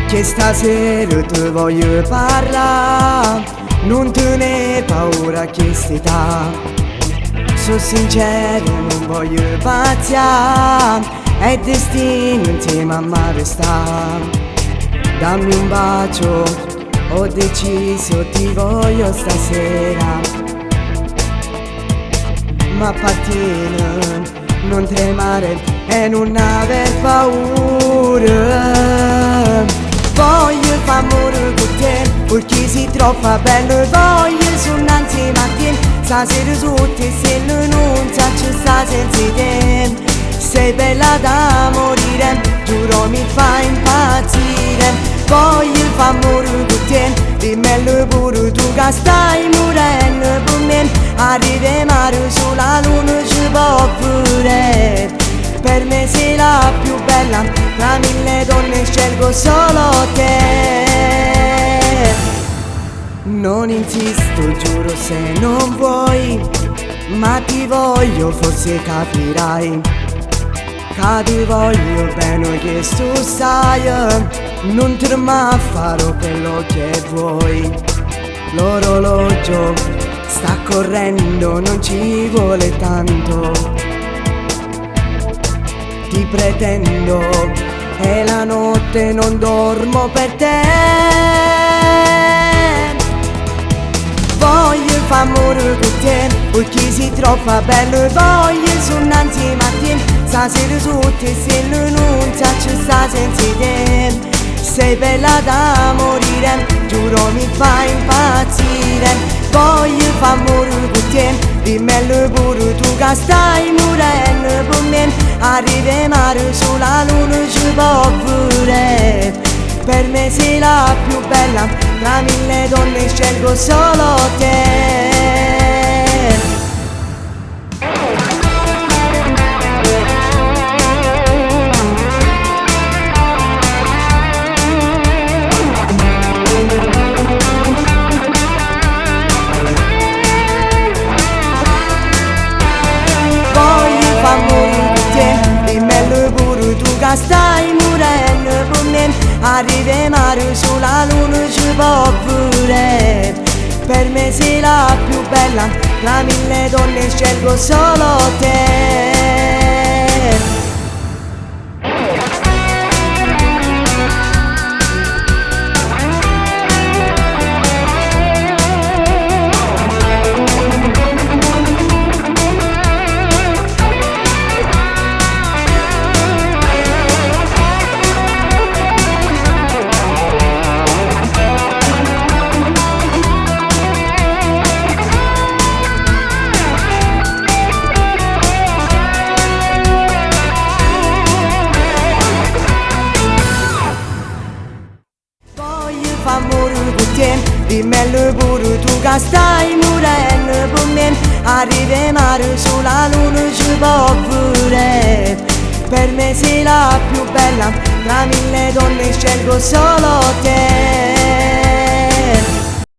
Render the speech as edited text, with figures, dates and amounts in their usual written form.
Che stasera ti voglio parlare, non tenere paura che quest'età. Sono sincero, non voglio pazziare, è destino insieme a me restare. Dammi un bacio, ho deciso, ti voglio stasera. Ma appartiene, non tremare e non aver paura. Voglio fare amore con te, perché sei troppo bello. Voglio suonarti mattina, stasera tutte stelle non ci sta senza te. Sei bella da morire, giuro mi fa impazzire. Voglio fare amore con te, dimmelo pure tu che stai morendo per me. Arriviamo sulla luna ci può pure. Per me sei la più bella, tra mille donne scelgo solo te. Non insisto, giuro se non vuoi, ma ti voglio, forse capirai. Che ti voglio bene che tu sai, non te mai farò quello che vuoi. L'orologio sta correndo, non ci vuole tanto. Ti pretendo e la notte non dormo per te. Voglio fare amore con te, perché sei troppo bello. Voglio suonarti mattina, stasera tutte stelle non ci sta senza te. Sei bella da morire, giuro mi fa impazzire. Voglio fare amore con te, dimmelo pure tu che stai morendo per me. Arriviamo sulla luna ci può pure. Per me sei la più bella, tra mille donne scelgo solo te. Che stai morendo per me. Arriviamo sulla luna ci può pure. Per me sei la più bella, tra mille donne scelgo solo te. Amore con te, dimmelo pure tu che stai morendo per me. Arriviamo sulla luna ci può pure. Per me sei la più bella, tra mille donne scelgo solo te.